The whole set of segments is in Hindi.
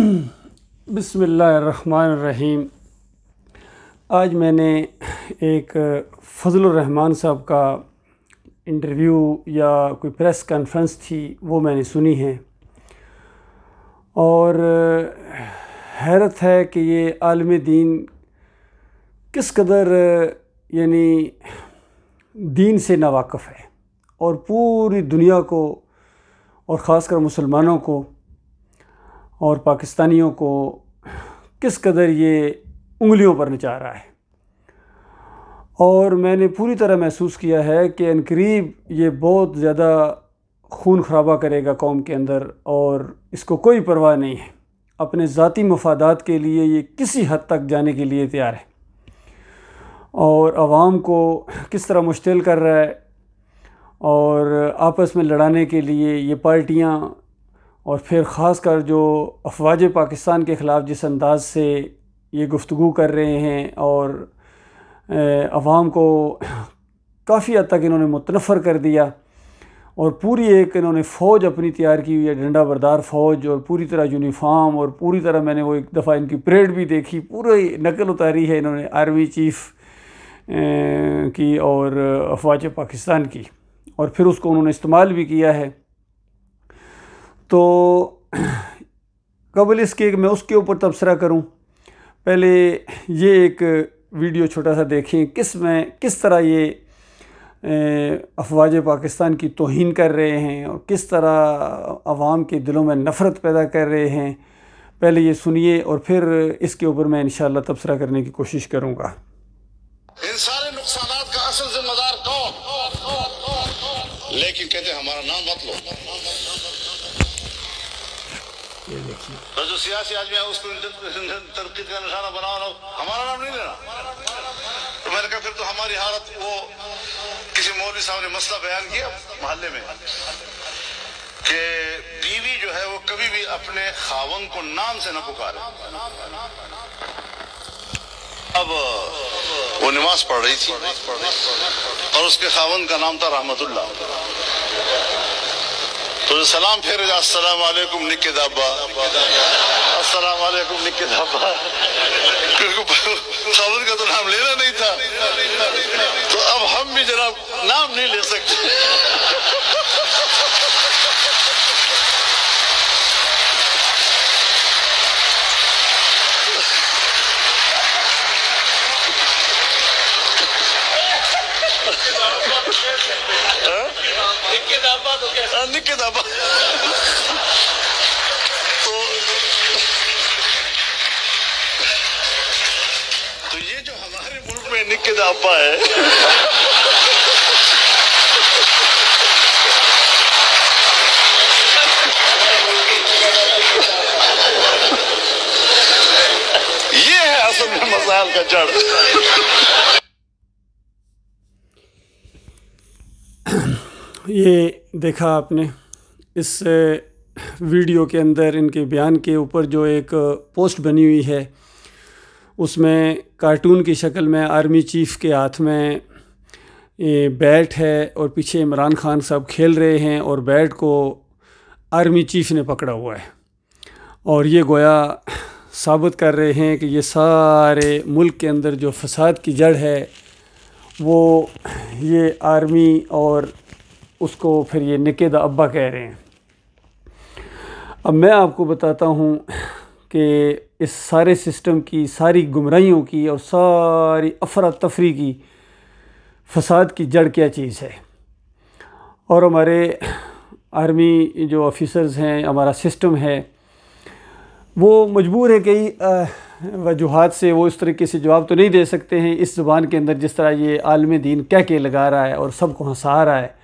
बिस्मिल्लाहिर्रहमानिर्रहीम। आज मैंने एक फजलुर रहमान साहब का इंटरव्यू या कोई प्रेस कॉन्फ्रेंस थी वो मैंने सुनी है, और हैरत है कि ये आलम दीन किस कदर यानी दीन से नावाकिफ़ है, और पूरी दुनिया को और ख़ासकर मुसलमानों को और पाकिस्तानियों को किस कदर ये उंगलियों पर नचा रहा है। और मैंने पूरी तरह महसूस किया है कि अनकरीब ये बहुत ज़्यादा खून खराबा करेगा कौम के अंदर, और इसको कोई परवाह नहीं है। अपने ज़ाती मफादात के लिए ये किसी हद तक जाने के लिए तैयार है, और आवाम को किस तरह मुश्तिल कर रहा है, और आपस में लड़ाने के लिए ये पार्टियाँ और फिर ख़ास कर जो अफवाज पाकिस्तान के ख़िलाफ़ जिस अंदाज से ये गुफ्तगू कर रहे हैं, और अवाम को काफ़ी हद तक इन्होंने मुतनफ़र कर दिया, और पूरी एक इन्होंने फ़ौज अपनी तैयार की हुई है, डंडा बरदार फ़ौज, और पूरी तरह यूनिफॉर्म, और पूरी तरह मैंने वो एक दफ़ा इनकी परेड भी देखी, पूरी नकल उतारी है इन्होंने आर्मी चीफ़ की और अफवाज पाकिस्तान की, और फिर उसको उन्होंने इस्तेमाल भी किया है। तो कबल इसके मैं उसके ऊपर तबसरा करूं, पहले ये एक वीडियो छोटा सा देखें किस तरह ये अफवाज पाकिस्तान की तौहीन कर रहे हैं और किस तरह आवाम के दिलों में नफ़रत पैदा कर रहे हैं। पहले ये सुनिए और फिर इसके ऊपर मैं इंशाअल्लाह तबसरा करने की कोशिश करूँगा। इन सारे नुकसानात का असल जिम्मेदार कौन? लेकिन कहते हमारा नाम मत लो। ये देखिए, तो जो सियासी आदमी है उसको तनकीद का निशाना बनाओ ना, हमारा नाम नहीं लेना। तो मैंने कहा फिर तो हमारी हालत, वो किसी मौलवी साहब ने मसला बयान किया मोहल्ले में कि बीवी जो है वो कभी भी अपने खावन को नाम से न पुकारे। अब वो नमाज पढ़ रही थी और उसके खावन का नाम था रहमतुल्लाह। तो सलाम फेरे, अस्सलाम वालेकुम निके दाबा, अस्सलाम वालेकुम निके दाबा। खावन का तो नाम लेना नहीं था, तो अब हम भी जनाब नाम नहीं ले सकते। निके दाबा तो ये जो हमारे मुल्क में निके दाबा है, ये है असल में मसाइल का जड़। ये देखा आपने इस वीडियो के अंदर इनके बयान के ऊपर जो एक पोस्ट बनी हुई है, उसमें कार्टून की शक्ल में आर्मी चीफ़ के हाथ में ये बैट है और पीछे इमरान खान साहब खेल रहे हैं, और बैट को आर्मी चीफ़ ने पकड़ा हुआ है, और ये गोया साबित कर रहे हैं कि ये सारे मुल्क के अंदर जो फसाद की जड़ है वो ये आर्मी, और उसको फिर ये निके दा अब्बा कह रहे हैं। अब मैं आपको बताता हूँ कि इस सारे सिस्टम की, सारी गुमराहियों की और सारी अफरा तफरी की फसाद की जड़ क्या चीज़ है। और हमारे आर्मी जो ऑफिसर्स हैं, हमारा सिस्टम है, वो मजबूर है कई वजूहात से, वो इस तरीके से जवाब तो नहीं दे सकते हैं इस ज़ुबान के अंदर जिस तरह ये आलम दीन कह के लगा रहा है और सबको हंसा रहा है,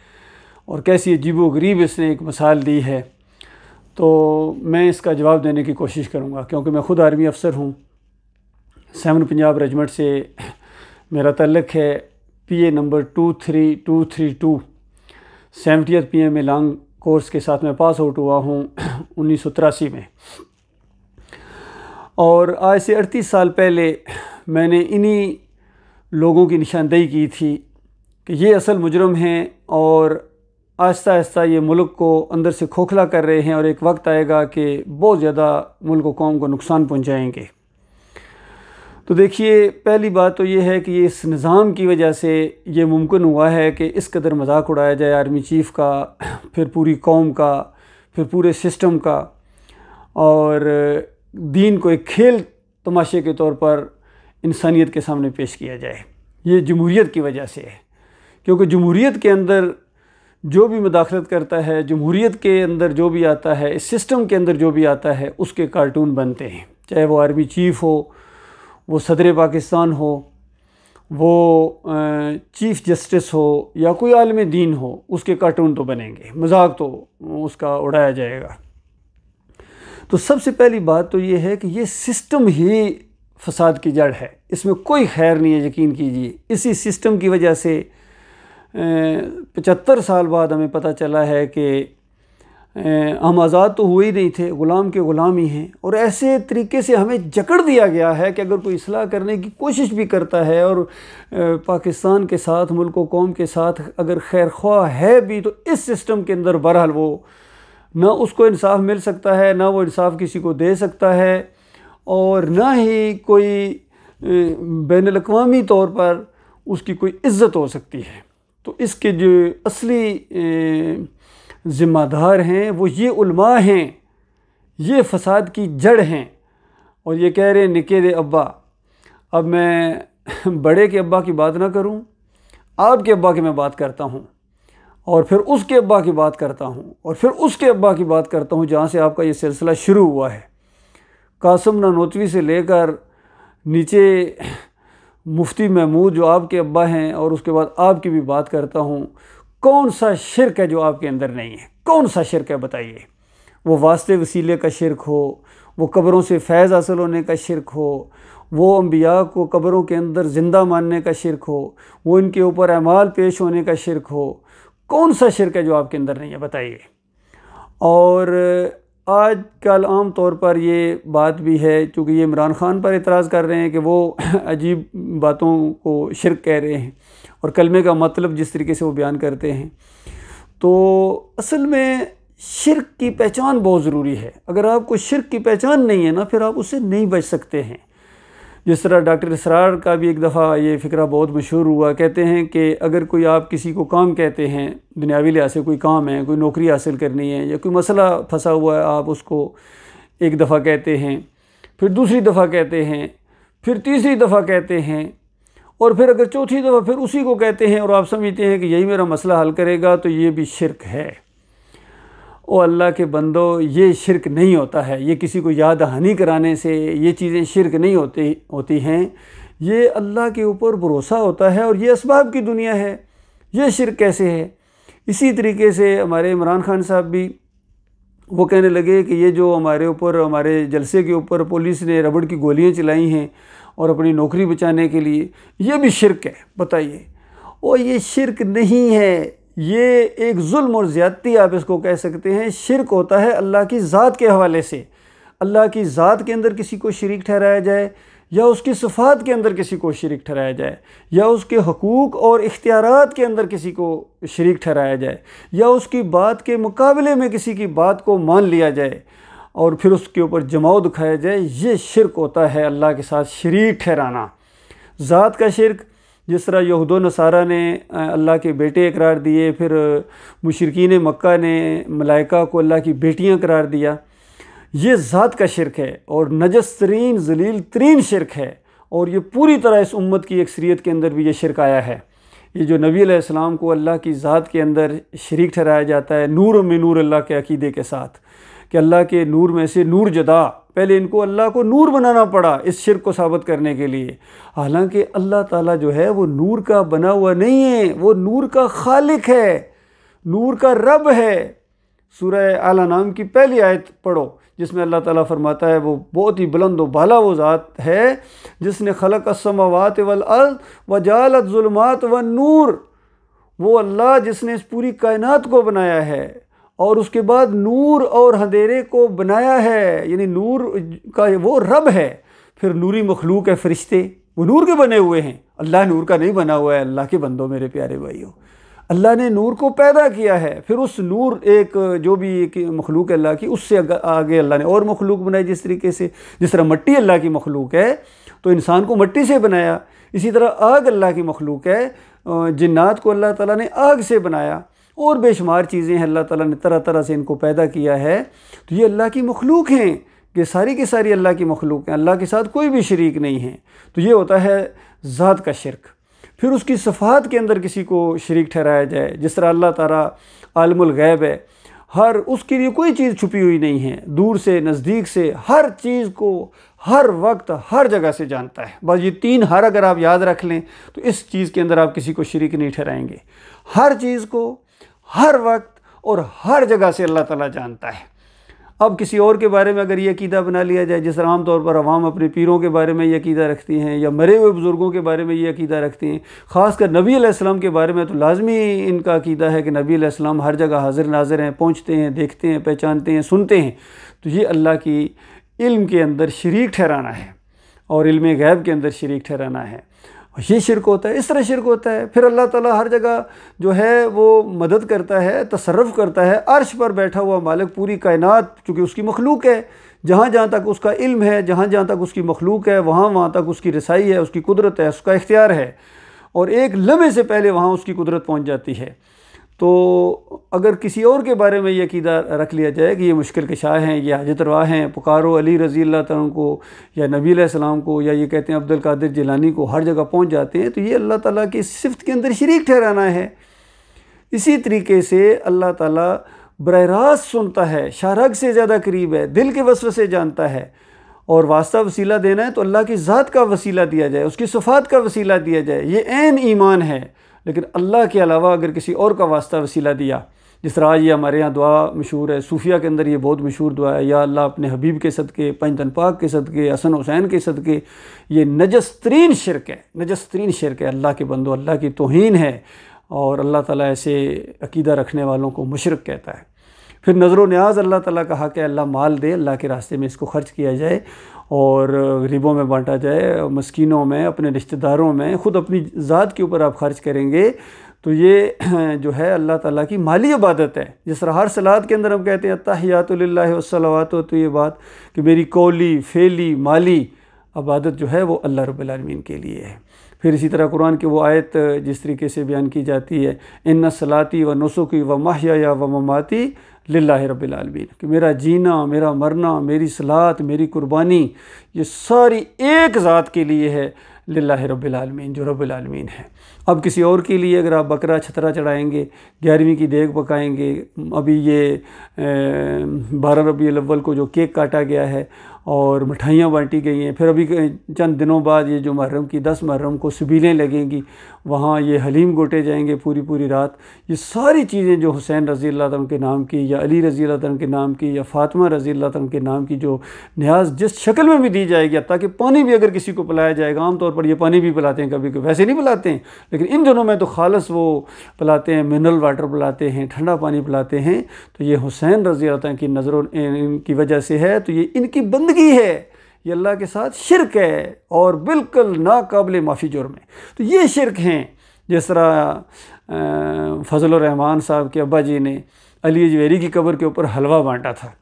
और कैसी अजीबो-गरीब इसने एक मिसाल दी है। तो मैं इसका जवाब देने की कोशिश करूँगा, क्योंकि मैं ख़ुद आर्मी अफसर हूँ। 7 पंजाब रेजिमेंट से मेरा तल्लुक़ है। PA नंबर 23232 70th PM में लॉन्ग कोर्स के साथ मैं पास आउट हुआ हूँ 1983 में। और आज से 38 साल पहले मैंने इन्हीं लोगों की निशानदेही की थी कि ये असल मुजरम हैं, और आहिस्ता आहिस्ता ये मुल्क को अंदर से खोखला कर रहे हैं और एक वक्त आएगा कि बहुत ज़्यादा मुल्क व कौम को नुकसान पहुँचाएँगे। तो देखिए, पहली बात तो ये है कि ये इस निज़ाम की वजह से ये मुमकिन हुआ है कि इस कदर मजाक उड़ाया जाए आर्मी चीफ़ का, फिर पूरी कौम का, फिर पूरे सिस्टम का, और दीन को एक खेल तमाशे के तौर पर इंसानियत के सामने पेश किया जाए। ये जमहूरियत की वजह से है, क्योंकि जमहूरियत के अंदर जो भी मुदाखलत करता है, जमहूरियत के अंदर जो भी आता है, इस सिस्टम के अंदर जो भी आता है, उसके कार्टून बनते हैं। चाहे वो आर्मी चीफ़ हो, वो सदर पाकिस्तान हो, वो चीफ़ जस्टिस हो, या कोई आलिम दीन हो, उसके कार्टून तो बनेंगे, मजाक तो उसका उड़ाया जाएगा। तो सबसे पहली बात तो ये है कि ये सिस्टम ही फसाद की जड़ है, इसमें कोई खैर नहीं है, यकीन कीजिए। इसी सिस्टम की वजह से 75 साल बाद हमें पता चला है कि हम आज़ाद तो हुए ही नहीं थे, ग़ुलाम के ग़ुलाम ही हैं। और ऐसे तरीके से हमें जकड़ दिया गया है कि अगर कोई इस्लाह करने की कोशिश भी करता है और पाकिस्तान के साथ, मुल्क व कौम के साथ अगर खैर ख्वाह है भी, तो इस सिस्टम के अंदर बहरहाल वो ना उसको इंसाफ मिल सकता है, ना वो इंसाफ किसी को दे सकता है, और ना ही कोई बैनुल-अक़वामी तौर पर उसकी कोई इज़्ज़त हो सकती है। तो इसके जो असली ज़िम्मेदार हैं वो ये उलमा हैं, ये फ़साद की जड़ हैं। और ये कह रहे हैं निके दे अब्बा। अब मैं बड़े के अब्बा की बात ना करूं, आपके अब्बा की मैं बात करता हूं, और फिर उसके अब्बा की बात करता हूं, और फिर उसके अब्बा की बात करता हूं, जहां से आपका ये सिलसिला शुरू हुआ है। कासिम नानोतवी से लेकर नीचे मुफ्ती महमूद जो आपके अब्बा हैं, और उसके बाद आपकी भी बात करता हूँ। कौन सा शिरक है जो आपके अंदर नहीं है? कौन सा शिरक है बताइए? वो वास्ते वसीले का शिरक हो, वो कब्रों से फैज़ हासिल होने का शिरक हो, वो अंबिया को कब्रों के अंदर ज़िंदा मानने का शिरक हो, वो इनके ऊपर अमाल पेश होने का शिरक हो। कौन सा शिरक है जो आपके अंदर नहीं है बताइए? और आजकल आम तौर पर ये बात भी है, चूँकि ये इमरान ख़ान पर इतराज़ कर रहे हैं कि वो अजीब बातों को शिरक कह रहे हैं, और कलमे का मतलब जिस तरीके से वो बयान करते हैं। तो असल में शिरक की पहचान बहुत ज़रूरी है। अगर आपको शिरक की पहचान नहीं है ना, फिर आप उससे नहीं बच सकते हैं। जिस तरह डॉक्टर इसरार का भी एक दफ़ा ये फ़िक्रा बहुत मशहूर हुआ। कहते हैं कि अगर कोई आप किसी को काम कहते हैं, दुनियावी लिहाज से कोई काम है, कोई नौकरी हासिल करनी है, या कोई मसला फंसा हुआ है, आप उसको एक दफ़ा कहते हैं, फिर दूसरी दफ़ा कहते हैं, फिर तीसरी दफ़ा कहते हैं, और फिर अगर चौथी दफ़ा फिर उसी को कहते हैं, और आप समझते हैं कि यही मेरा मसला हल करेगा, तो ये भी शिरक है। ओ अल्लाह के बंदो, ये शिरक नहीं होता है। ये किसी को याद दहानी कराने से ये चीज़ें शिरक नहीं होती हैं। ये अल्लाह के ऊपर भरोसा होता है, और ये असबाब की दुनिया है। ये शिरक कैसे है? इसी तरीके से हमारे इमरान खान साहब भी वो कहने लगे कि ये जो हमारे ऊपर, हमारे जलसे के ऊपर पुलिस ने रबड़ की गोलियां चलाई हैं और अपनी नौकरी बचाने के लिए, ये भी शिरक है। बताइए। और ये शिरक नहीं है, ये एक जुल्म और ज़्यादती आप इसको कह सकते हैं। शिरक होता है अल्लाह की ज़ात के हवाले से। अल्लाह की ज़ात के अंदर किसी को शरीक ठहराया जाए, या उसकी सिफ़ात के अंदर किसी को शरीक ठहराया जाए, या उसके हकूक़ और इख्तियारात के अंदर किसी को शरीक ठहराया जाए, या उसकी बात के मुकाबले में किसी की बात को मान लिया जाए और फिर उसके ऊपर जमाव दिखाया जाए, ये शिरक होता है अल्लाह के साथ शरीक ठहराना। ज़ात का शिरक, जिस तरह यहूद नसारा ने अल्लाह के बेटे करार दिए, फिर मुशरिकीन मक्का ने मलाइका को अल्लाह की बेटियां करार दिया, ये ज़ात का शिरक है और नजस तरीन ज़लील तरीन शिरक है। और ये पूरी तरह इस उम्मत की अक्सरियत के अंदर भी ये शिरक आया है। ये जो नबी अलैहिस्सलाम को अल्लाह की ज़ात के अंदर शरीक ठहराया जाता है, नूर में नूर अल्लाह के अकीदे के साथ, कि अल्लाह के नूर में से नूर जुदा, पहले इनको अल्लाह को नूर बनाना पड़ा इस शिरक को साबित करने के लिए। हालांकि अल्लाह ताला जो है वो नूर का बना हुआ नहीं है, वो नूर का खालिक है, नूर का रब है। सूरह अल अनाम की पहली आयत पढ़ो, जिसमें अल्लाह ताला फरमाता है वो बहुत ही बुलंद व बाला वो ज़ात है जिसने खलक अस्समावात वल अर्ज़ व जालत ज़ुल्मात व नूर। वो अल्लाह जिसने इस पूरी कायनात को बनाया है और उसके बाद नूर और अंधेरे को बनाया है, यानी नूर का वो रब है। फिर नूरी मखलूक है, फरिश्ते, वो नूर के बने हुए हैं। अल्लाह नूर का नहीं बना हुआ है। अल्लाह के बंदो, मेरे प्यारे भाइयों, अल्लाह ने नूर को पैदा किया है, फिर उस नूर एक जो भी एक मखलूक है अल्लाह की, उससे आगे अल्लाह ने और मखलूक बनाई। जिस तरीके से जिस तरह मिट्टी अल्लाह की मखलूक है तो इंसान को मिट्टी से बनाया, इसी तरह आग अल्लाह की मखलूक है, जिन्नात को अल्लाह ताला ने आग से बनाया, और बेशुमार चीज़ें हैं अल्लाह ताला ने तरह तरह से इनको पैदा किया है। तो ये अल्लाह की मखलूक हैं कि सारी की सारी अल्लाह की मखलूक हैं, अल्लाह के साथ कोई भी शरीक नहीं है। तो ये होता है ज़ात का शिरक। फिर उसकी सफ़ात के अंदर किसी को शरीक ठहराया जाए, जिस तरह अल्लाह ताला आलिमुल गैब है, हर उसके लिए कोई चीज़ छुपी हुई नहीं है, दूर से नज़दीक से हर चीज़ को हर वक्त हर जगह से जानता है। बस ये 3 हर अगर आप याद रख लें तो इस चीज़ के अंदर आप किसी को शरीक नहीं ठहराएंगे। हर चीज़ को हर वक्त और हर जगह से अल्लाह ताला जानता है। अब किसी और के बारे में अगर ये अकीदा बना लिया जाए, जिस तरह आम तौर पर अवाम अपने पीरों के बारे में ये अकीदा रखती हैं या मरे हुए बुज़ुर्गों के बारे में ये अकीदा रखती हैं, ख़ासकर नबी अलैहिस्सलाम के बारे में तो लाजमी इनका अकीदा है कि नबी अलैहिस्सलाम हर जगह हाजिर नाजिर हैं, पहुँचते हैं, देखते हैं, पहचानते हैं, सुनते हैं। तो ये अल्लाह की इल्म के अंदर शरीक ठहराना है और इल्म गैब के अंदर शरीक ठहराना है, ये शिरक होता है। इस तरह शिरक होता है। फिर अल्लाह ताला हर जगह जो है वो मदद करता है, तसर्रुफ़ करता है। अर्श पर बैठा हुआ मालिक पूरी कायनात चूँकि उसकी मखलूक है, जहाँ जहाँ तक उसका इल्म है, जहाँ जहाँ तक उसकी मखलूक है, वहाँ तक उसकी रसाई है, उसकी कुदरत है, उसका इख्तियार है, और एक लम्हे से पहले वहाँ उसकी कुदरत पहुँच जाती है। तो अगर किसी और के बारे में ये अकीदा रख लिया जाए कि ये मुश्किल कशा हैं, ये हाजत रवा हैं, पुकारो अली रज़ी अल्लाह तआला को या नबी अलैहिस्सलाम को, या ये कहते हैं अब्दुल कादिर जिलानी को, हर जगह पहुंच जाते हैं, तो ये अल्लाह ताला की सिफ़त के अंदर शरीक ठहराना है। इसी तरीके से अल्लाह ताला बराह रास्त सुनता है, शारग से ज़्यादा करीब है, दिल के वस्व से जानता है। और वास्ता वसीला देना है तो अल्लाह की ज़ात का वसीला दिया जाए, उसकी सिफ़ात का वसीला दिया जाए, ये ऐन ईमान है। लेकिन अल्लाह के अलावा अगर किसी और का वास्ता वसीला दिया, जिस तरह आज ये हमारे यहाँ दुआ मशहूर है, सूफिया के अंदर ये बहुत मशहूर दुआ है, या अल्लाह अपने हबीब के सदक़े, पंजतन पाक के सदक़े, हसन हुसैन के सदक़े, ये नजस तरीन शिरक है, नजस तरीन शिरक है। अल्लाह के बंदो, अल्लाह की तौहीन है, और अल्लाह ताला ऐसे अकीदा रखने वालों को मुशरिक कहता है। फिर नज़र न्याज अल्लाह ताला का हक़ है, अल्लाह माल दे, अल्लाह के रास्ते में इसको खर्च किया जाए और गरीबों में बांटा जाए, मस्कीनों में, अपने रिश्तेदारों में, ख़ुद अपनी ज़ात के ऊपर आप खर्च करेंगे तो ये जो है अल्लाह ताला की माली इबादत है। जिस तरह हर सलात के अंदर हम कहते हैं अत्तहियातु लिल्लाहि वस्सलावातु, तो ये बात कि मेरी कौली फ़ेली माली इबादत जो है वो अल्लाह रब्बुल आलमीन के लिए है। फिर इसी तरह कुरान की वो आयत जिस तरीके से बयान की जाती है, इन्ना सलाती व नुसुकी व महयाया व ममाती लिल्लाहि रब्बिल आलमीन, कि मेरा जीना, मेरा मरना, मेरी सलात, मेरी कुर्बानी, ये सारी एक ज़ात के लिए है, लिल्लाहि रब्बिल आलमीन, जो रब्बिल आलमीन है। अब किसी और के लिए अगर आप बकरा छतरा चढ़ाएंगे, 11वीं की देग पकाएंगे, अभी ये 12 रबीउल अव्वल को जो केक काटा गया है और मिठाइयाँ बांटी गई हैं, फिर अभी चंद दिनों बाद ये जो मुहर्रम की 10 मुहर्रम को सबीलें लगेंगी, वहाँ ये हलीम गोटे जाएंगे पूरी पूरी रात। ये सारी चीज़ें जो हुसैन रज़ी अल्लाह तआला के नाम की, या अली रज़ी अल्लाह तआला के नाम की, या फ़ातिमा रज़ी अल्लाह तआला के नाम की जो न्याज जिस शक्ल में भी दी जाएगी, ताकि पानी भी अगर किसी को पिलाया जाएगा, आम तौर पर ये पानी भी पिलाते हैं, कभी वैसे नहीं पिलाते हैं, लेकिन इन दिनों में तो खालस वो पिलाते हैं, मिनरल वाटर पिलाते हैं, ठंडा पानी पिलाते हैं। तो ये हुसैन रज़ी अल्लाह तआला की नज़रों इनकी वजह से है, तो ये इनकी बंदगी है, ये अल्लाह के साथ शिरक है और बिल्कुल नाकाबिल माफ़ी जुर्म है। तो ये शिरक हैं। जिस तरह फजल रहमान साहब के अब्बा जी ने अली अजवेरी की कब्र के ऊपर हलवा बांटा था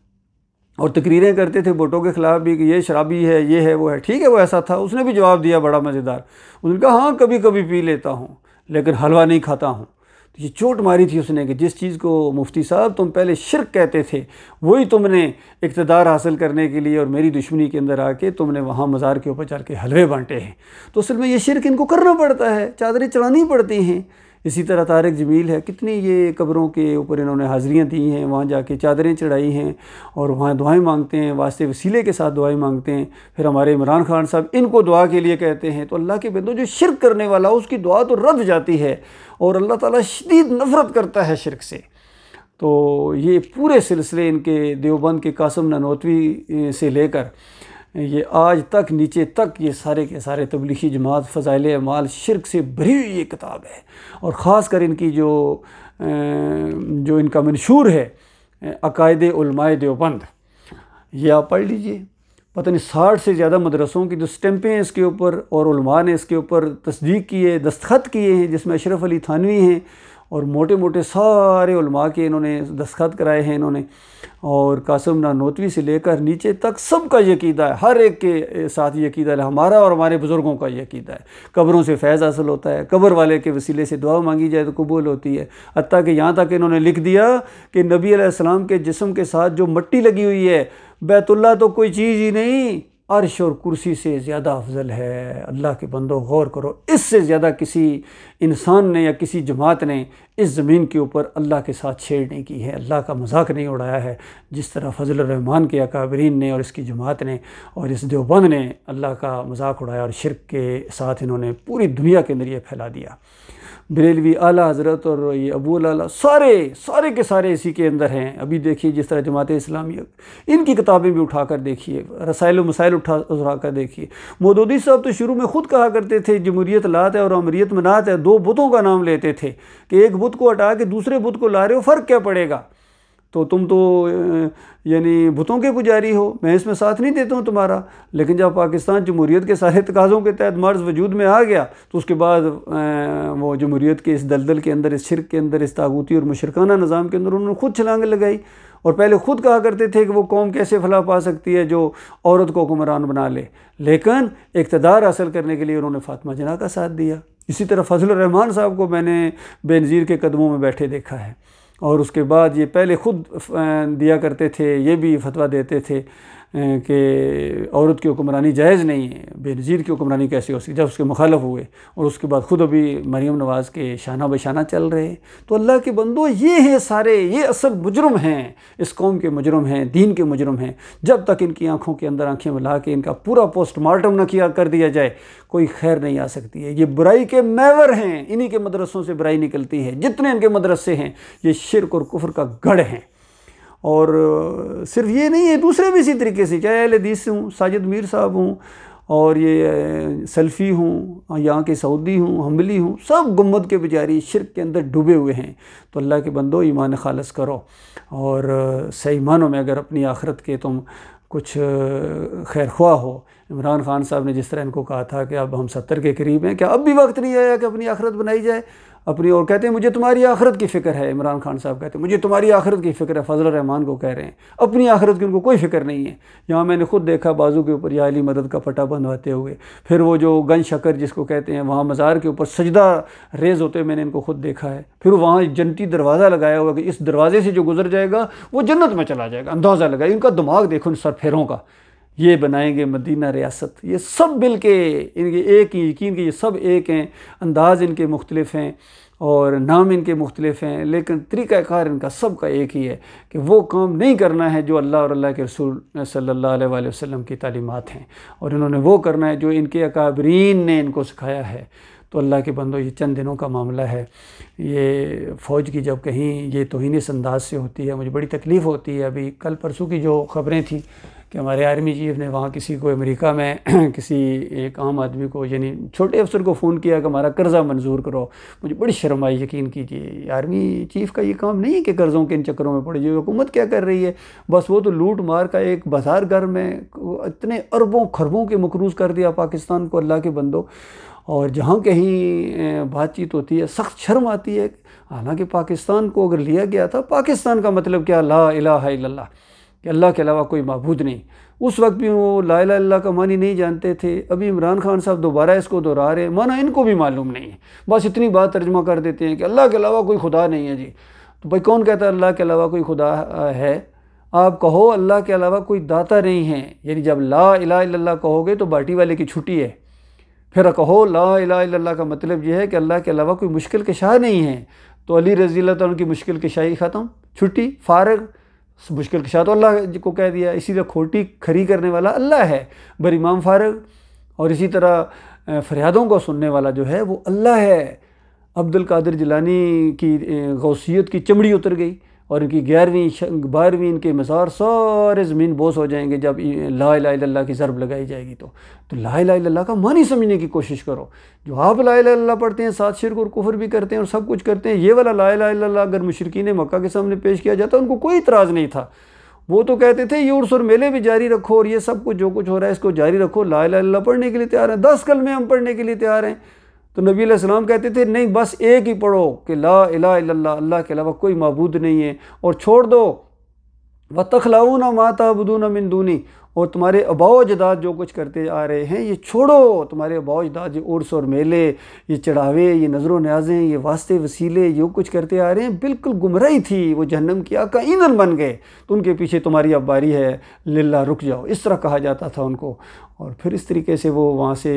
और तकरीरें करते थे भुट्टो के ख़िलाफ़ भी कि ये शराबी है, ये है, वो है। ठीक है, वो ऐसा था। उसने भी जवाब दिया बड़ा मज़ेदार, उसने कहा हाँ कभी कभी पी लेता हूँ लेकिन हलवा नहीं खाता हूँ। तो ये चोट मारी थी उसने कि जिस चीज़ को मुफ्ती साहब तुम पहले शिरक कहते थे, वही तुमने इक़्तिदार हासिल करने के लिए और मेरी दुश्मनी के अंदर आके तुमने वहाँ मज़ार के ऊपर चल के हलवे बांटे हैं। तो असल में ये शिरक इनको करना पड़ता है, चादरें चढ़ानी पड़ती हैं। इसी तरह तारिक जमील है, कितनी ये कब्रों के ऊपर इन्होंने हाज़िरियाँ दी हैं, वहाँ जाके चादरें चढ़ाई हैं और वहाँ दुआएं मांगते हैं, वास्ते वसीले के साथ दुआएं मांगते हैं। फिर हमारे इमरान खान साहब इनको दुआ के लिए कहते हैं। तो अल्लाह के बंदों, जो शिरक करने वाला उसकी दुआ तो रद्द जाती है और अल्लाह ताला शदीद नफ़रत करता है शिरक से। तो ये पूरे सिलसिले इनके देवबंद के कासिम ननोतवी से लेकर ये आज तक नीचे तक ये सारे के सारे तबलीगी जमात फ़ज़ाइल अमाल शिरक से भरी हुई ये किताब है। और ख़ास कर इनकी जो इनका मंशूर है अकायदे उलमाए देवबंद, ये आप पढ़ लीजिए। पता नहीं 60 से ज़्यादा मदरसों की जो स्टैंपें हैं इसके ऊपर और उलमा ने इसके ऊपर तस्दीक की है, दस्तखत किए हैं, जिसमें अशरफ अली थानवी हैं और मोटे मोटे सारे उलमा के इन्होंने दस्तखत कराए हैं इन्होंने, और कासिम नानोतवी से लेकर नीचे तक सबका ये अक़ीदा है, हर एक के साथ ये अक़ीदा है, हमारा और हमारे बुज़ुर्गों का ये अक़ीदा है। कब्रों से फैज़ हासिल होता है, कब्र वाले के वसीले से दुआ मांगी जाए तो कबूल होती है। हत्ता कि यहाँ तक इन्होंने लिख दिया कि नबी अलैहिस्सलाम के जिस्म के साथ जो मिट्टी लगी हुई है, बैतुल्लाह तो कोई चीज़ ही नहीं, अर्श और कुर्सी से ज़्यादा अफजल है। अल्लाह के बंदो गौर करो, इससे ज़्यादा किसी इंसान ने या किसी जमात ने इस ज़मीन के ऊपर अल्लाह के साथ छेड़ नहीं की है, अल्लाह का मजाक नहीं उड़ाया है, जिस तरह फजल रहमान के अकाबरीन ने और इसकी जमात ने और इस देवबंद ने अल्लाह का मजाक उड़ाया और शिरक के साथ इन्होंने पूरी दुनिया के अंदर ये फैला दिया। बरेलवी आला हज़रत और ये अबू अला सारे के सारे इसी के अंदर हैं। अभी देखिए जिस तरह जमात इस्लामी, इनकी किताबें भी उठा कर देखिए, रसाइल मसाइल उठा कर देखिए। मौदूदी साहब तो शुरू में ख़ुद कहा करते थे जमहूरियत लात है और अमरीत मनात है, दो बुतों का नाम लेते थे कि एक बुत को हटा के दूसरे बुत को ला रहे हो, फ़र्क क्या पड़ेगा, तो तुम तो यानी बुतों के पुजारी हो, मैं इसमें साथ नहीं देता हूँ तुम्हारा। लेकिन जब पाकिस्तान जमहूरियत के सारे तकाज़ों के तहत मर्ज़ वजूद में आ गया तो उसके बाद वो जमहूरियत के इस दलदल के अंदर, इस शिरक के अंदर, इस तागूती और मुशरकाना निज़ाम के अंदर उन्होंने खुद छलांग लगाई। और पहले ख़ुद कहा करते थे कि वो कौम कैसे फलाह पा सकती है जो औरत को हुक्मरान बना ले, लेकिन इक़्तिदार हासिल करने के लिए उन्होंने फ़ातिमा जना का साथ दिया। इसी तरह फजल रहमान साहब को मैंने बेनज़ीर के कदमों में बैठे देखा है, और उसके बाद ये पहले ख़ुद दिया करते थे, ये भी फतवा देते थे कि औरत की हुक्मरानी जायज़ नहीं है, बेनज़ीर की हुक्मरानी कैसे हो सकती, जब उसके मुखालफ हुए। और उसके बाद ख़ुद अभी मरीम नवाज़ के शाना बशाना चल रहे। तो अल्लाह के बंदो, ये हैं सारे, ये असल मुजरम हैं, इस कौम के मुजरम हैं, दीन के मुजरम हैं। जब तक इनकी आँखों के अंदर आँखें मिला के इनका पूरा पोस्टमार्टम न किया कर दिया जाए, कोई खैर नहीं आ सकती है। ये बुराई के महवर हैं, इन्हीं के मदरसों से बुराई निकलती है। जितने इनके मदरसे हैं ये शिरक और कुफ्र का गढ़ हैं। और सिर्फ ये नहीं है, दूसरे भी इसी तरीके से, चाहे अहले हदीस हूँ, साजिद मीर साहब हूँ, और ये सल्फ़ी हूँ, यहाँ के सऊदी हूँ, हम्बली हूँ, सब गुम्मद के बेचारी शिरक के अंदर डूबे हुए हैं। तो अल्लाह के बंदो, ईमान खालिस करो, और सही मानों में अगर अपनी आखिरत के तुम कुछ खैर ख्वाह हो। इमरान खान साहब ने जिस तरह इनको कहा था कि अब हम 70 के करीब हैं, क्या अब भी वक्त नहीं आया कि अपनी आखिरत बनाई जाए अपनी? और कहते हैं मुझे तुम्हारी आखिरत की फ़िक्र है। इमरान खान साहब कहते हैं मुझे तुम्हारी आखिरत की फ़िक्र है, फजल रहमान को कह रहे हैं, अपनी आखिरत की उनको कोई फ़िक्र नहीं है। यहाँ मैंने खुद देखा बाजू के ऊपर या अली मदद का पट्टा बंधवाते हुए, फिर वो जो गन शकर जिसको कहते हैं, वहाँ मज़ार के ऊपर सजदा रेज़ होते मैंने इनको खुद देखा है। फिर वहाँ जन्नती दरवाज़ा लगाया हुआ कि इस दरवाजे से जो गुजर जाएगा वो जन्नत में चला जाएगा, अंदाज़ा लगाया। इनका दिमाग देखो इन सरफेरों का, ये बनाएंगे मदीना रियासत, ये सब मिल के इनके एक ही यकीन कि ये सब एक हैं, अंदाज़ इनके मुख्तलिफ हैं और नाम इनके मुख्तलिफ हैं, लेकिन तरीक़ाकार इनका सब का एक ही है कि वो काम नहीं करना है जो अल्लाह और अल्लाह के रसूल सल्लल्लाहु अलैहि वसल्लम की तालीमात हैं, और इन्होंने वो करना है जो इनके अकाबरीन ने इनको सिखाया है। तो अल्लाह के बंदो, ये चंद दिनों का मामला है। ये फ़ौज की जब कहीं ये तौहीन इस अंदाज से होती है, मुझे बड़ी तकलीफ़ होती है। अभी कल परसों की जो ख़बरें थी कि हमारे आर्मी चीफ ने वहाँ किसी को अमेरिका में किसी एक आम आदमी को, यानी छोटे अफसर को फ़ोन किया कि हमारा कर्ज़ा मंजूर करो। मुझे बड़ी शर्म आई, यकीन कीजिए। आर्मी चीफ का ये काम नहीं है कि कर्ज़ों के इन चक्करों में पड़े। जो हुकूमत क्या कर रही है, बस वो तो लूट मार का एक बाजार घर में इतने अरबों खरबों के मकरूज़ कर दिया पाकिस्तान को, अल्लाह के बंदो। और जहाँ कहीं बातचीत होती है सख्त शर्म आती है। हालांकि पाकिस्तान को अगर लिया गया था, पाकिस्तान का मतलब क्या, ला इलाहा इल्लल्लाह, कि अल्लाह के अलावा कोई माबूद नहीं। उस वक्त भी वो ला इलाहा इल्लल्लाह का मानी नहीं जानते थे। अभी इमरान खान साहब दोबारा इसको दोहरा रहे, माना इनको भी मालूम नहीं है, बस इतनी बात तर्जमा कर देते हैं कि अल्लाह के अलावा कोई खुदा नहीं है जी। तो भाई कौन कहता है अल्लाह के अलावा कोई खुदा है? आप कहो अल्लाह के अलावा कोई दाता नहीं है, यानी जब ला इलाहा इल्लल्लाह कहोगे तो बाटी वाले की छुट्टी है। फिर कहो ला इलाहा इल्लल्लाह का मतलब यह है कि अल्लाह के अलावा कोई मुश्किल कशा नहीं है, तो अली रज़ी अल्लाह तआला की मुश्किल कशाई ख़त्म, छुट्टी, फ़ारग। मुश्किल कशा तो अल्लाह को कह दिया, इसी तरह खोटी खरी करने वाला अल्लाह है, बर इमाम फ़ारग। और इसी तरह फरियादों को सुनने वाला जो है वो अल्लाह है। अब्दुल कादिर जिलानी की गौसियत की चमड़ी उतर गई और इनकी 11वीं 12वीं इनके मज़ार सारे ज़मीन बोस हो जाएंगे जब ला इलाहा इल्लल्लाह की ज़रब लगाई जाएगी। तो ला इलाहा इल्लल्लाह का मानी समझने की कोशिश करो। जो आप ला इलाहा इल्लल्लाह पढ़ते हैं, साथ शिरक और कुफ्र भी करते हैं और सब कुछ करते हैं, ये वाला ला इलाहा इल्लल्लाह अगर मुशरिकीन मक्का के सामने पेश किया जाता उनको कोई इतराज़ नहीं था। वो तो कहते थे ये उर्स और मेले भी जारी रखो और ये सब कुछ जो कुछ हो रहा है इसको जारी रखो, ला इलाहा इल्लल्लाह पढ़ने के लिए तैयार हैं, 10 कलमे हम पढ़ने के लिए तैयार हैं। तो नबी अलैहिस्सलाम कहते थे नहीं, बस एक ही पढ़ो कि ला इलाहा इल्लल्लाह, अल्लाह के अलावा कोई माबूद नहीं है, और छोड़ दो व तखलाऊना मा ताबुदूना मिन दूनी, और तुम्हारे अबाओ अजदाद जो कुछ करते आ रहे हैं ये छोड़ो। तुम्हारे अबाओ अजदाद ये उर्स और मेले, ये चढ़ावे, ये नज़र न्याज़ें, ये वास्ते वसीले जो कुछ करते आ रहे हैं, बिल्कुल गुमराही थी, वो जहन्नम की आग का ईंधन बन गए, तो उनके पीछे तुम्हारी अब बारी है, लिल्ला रुक जाओ, इस तरह कहा जाता था उनको। और फिर इस तरीके से वो वहाँ से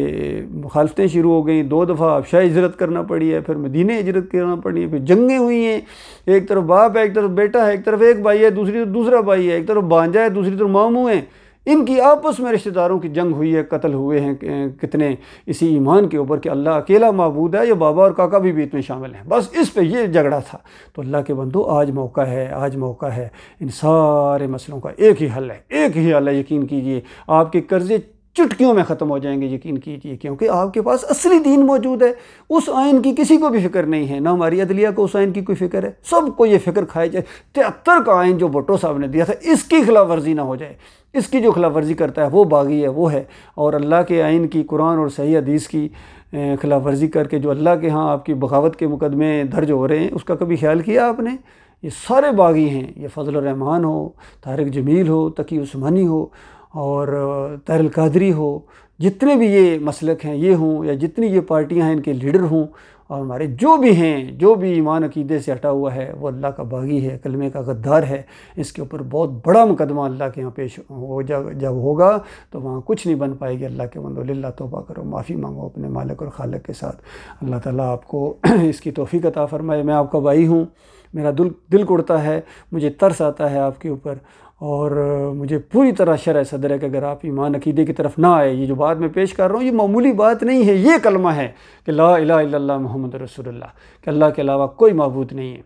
मुखालफतें शुरू हो गई, 2 दफ़ा अबशा हिजरत करना पड़ी है, फिर मदीने हिजरत करना पड़ी है, फिर जंगें हुई हैं, एक तरफ बाप है, एक तरफ बेटा है, एक तरफ एक भाई है, दूसरी तरफ दूसरा भाई है, एक तरफ भांजा है, दूसरी तरफ मामू है, इनकी आपस में रिश्तेदारों की जंग हुई है, कत्ल हुए हैं कितने इसी ईमान के ऊपर कि अल्लाह अकेला माबूद है, या बाबा और काका भी बीच में शामिल हैं, बस इस पे ये झगड़ा था। तो अल्लाह के बंदो आज मौका है, आज मौका है, इन सारे मसलों का एक ही हल है, एक ही हल है, यकीन कीजिए आपके कर्जे चुटकियों में ख़त्म हो जाएंगे, यकीन कीजिए, क्योंकि आपके पास असली दीन मौजूद है। उस आइन की किसी को भी फ़िक्र नहीं है, ना हमारी अदलिया को उस आइन की कोई फ़िक्र है, सबको ये फ़िक्र खाई जाए 73 का आइन जो भुट्टो साहब ने दिया था इसकी खिलाफ वर्जी ना हो जाए, इसकी जो खिलाफ वर्जी करता है वो बागी है, वो है। और अल्लाह के आइन की, कुरान और सही हदीस की खिलाफ वर्जी करके जो अल्लाह के यहाँ आपकी बगावत के मुकदमे दर्ज हो रहे हैं, उसका कभी ख्याल किया आपने? ये सारे बागी हैं, ये फजल रहमान हो, तारिक जमील हो, तकी उस्मानी हो और तारिल कादरी हो, जितने भी ये मसलक हैं ये हों, या जितनी ये पार्टियां हैं इनके लीडर हों, और हमारे जो भी हैं, जो भी ईमान अकीदे से हटा हुआ है वो अल्लाह का बागी है, कलमे का गद्दार है। इसके ऊपर बहुत बड़ा मुकदमा अल्लाह के यहाँ पेश हो जब होगा तो वहाँ कुछ नहीं बन पाएगी। अल्लाह के बंदो लिल्लाह तौबा करो, माफ़ी मांगो अपने मालिक और खालिक के साथ। अल्लाह ताला आपको इसकी तौफीक अता फरमाए। मैं आपका भाई हूँ, मेरा दिल कुड़ता है, मुझे तरस आता है आपके ऊपर, और मुझे पूरी तरह शरह सदर है कि अगर आप ईमान अकीदे की तरफ ना आए। ये जो बात मैं पेश कर रहा हूँ ये मामूली बात नहीं है, ये कलमा है कि ला इलाहा इल्लल्लाह मुहम्मद रसूलुल्लाह, कि अल्लाह के अलावा कोई माबूद नहीं है,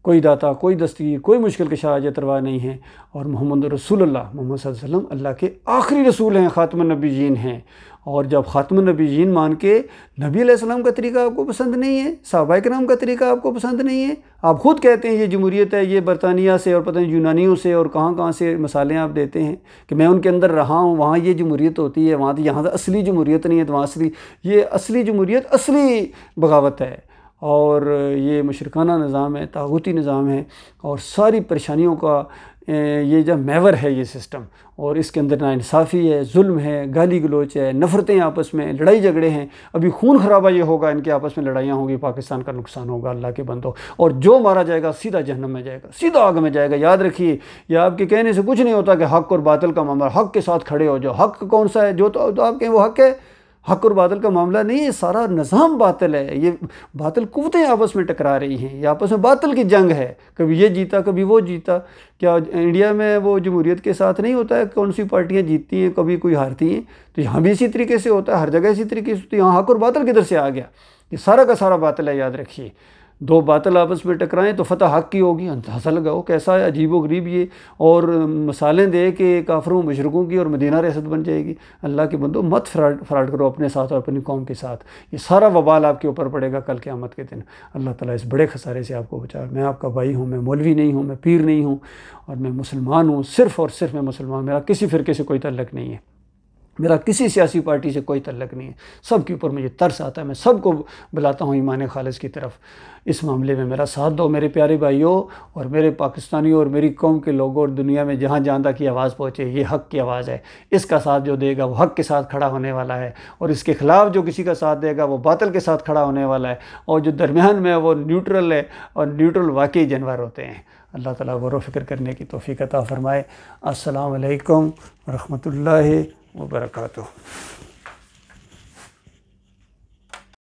कोई दाता, कोई दस्तगीर, कोई मुश्किल कशा हाजत रवा नहीं है, और मोहम्मद रसूलुल्लाह, मोहम्मद सल्लल्लाहु अलैहि वसल्लम अल्लाह के आखिरी रसूल हैं, ख़ातमुन नबीयीन हैं। और जब ख़ातमुन नबीयीन मान के नबी अलैहिस्सलाम का तरीका आपको पसंद नहीं है, सहाबाए किराम का तरीका आपको पसंद नहीं है, आप खुद कहते हैं ये जमहूरियत है, ये बरतानिया से और पता नहीं यूनानियों से और कहाँ से मसाले आप देते हैं कि मैं उनके अंदर रहा हूँ, वहाँ ये जमहूरियत होती है, वहाँ तो यहाँ असली जमहूरियत नहीं है, तो वहाँ ये असली जमहूरियत असली बगावत है, और ये मुशरिकाना निज़ाम है, तागूती निज़ाम है, और सारी परेशानियों का ये जब महवर है ये सिस्टम, और इसके अंदर नाइंसाफ़ी है, जुल्म है, गाली गलोच है, नफ़रतें आपस में, लड़ाई झगड़े हैं, अभी खून खराबा ये होगा, इनके आपस में लड़ाइयाँ होंगी, पाकिस्तान का नुकसान होगा अल्लाह के बंदो, और जो मारा जाएगा सीधा जहन्नम में जाएगा, सीधा आग में जाएगा। याद रखिए, यह आपके कहने से कुछ नहीं होता कि हक़ और बातिल का मामला, हक़ के साथ खड़े हो जाओ। हक़ कौन सा है? जो तो आप कहें वो हक़ है, हक़ और बातिल का मामला नहीं है, सारा निज़ाम बातिल है। ये बातिल कुव्वतें आपस में टकरा रही हैं, ये आपस में बातिल की जंग है, कभी ये जीता कभी वो जीता। क्या इंडिया में वो जमहूरियत के साथ नहीं होता है, कौन सी पार्टियां जीतती हैं, कभी कोई हारती हैं? तो यहाँ भी इसी तरीके से होता है, हर जगह इसी तरीके से। तो यहाँ हक़ और बातिल किधर से आ गया? ये सारा का सारा बातिल है। याद रखिए, दो बातिल आपस में टकराएं तो फतह हक़ की होगी। अंदाज़ा लगाओ कैसा है अजीब व गरीब ये, और मिसालें दे के काफरों मुशरिकों की, और मदीना रियासत बन जाएगी। अल्लाह के बंदो मत फ्रॉड करो अपने साथ और अपनी कौम के साथ, ये सारा वबाल आपके ऊपर पड़ेगा कल क़यामत के दिन। अल्लाह ताला इस बड़े खसारे से आपको बचाए। मैं आपका भाई हूँ, मैं मौलवी नहीं हूँ, मैं पीर नहीं हूँ, और मैं मुसलमान हूँ, सिर्फ़ और सिर्फ मैं मुसलमान। मेरा किसी फ़िरके से कोई तल्लुक़ नहीं है, मेरा किसी सियासी पार्टी से कोई तल्लुक़ नहीं है। सब के ऊपर मुझे तरस आता है, मैं सबको बुलाता हूँ ईमान खालिस की तरफ। इस मामले में मेरा साथ दो मेरे प्यारे भाइयों, और मेरे पाकिस्तानियों, और मेरी कौम के लोगों, और दुनिया में जहाँ जहाँ तक की आवाज़ पहुँचे। ये हक़ की आवाज़ है, इसका साथ जो देगा वो हक़ के साथ खड़ा होने वाला है, और इसके ख़िलाफ़ जो किसी का साथ देगा वो बातिल के साथ खड़ा होने वाला है, और जो दरमियान में है वो न्यूट्रल है, और न्यूट्रल वाकई जानवर होते हैं। अल्लाह ताला गौर व फ़िक्र करने की तौफ़ीक़ अता फ़रमाए। अस्सलामु अलैकुम व रहमतुल्लाहि वबरकातुहू।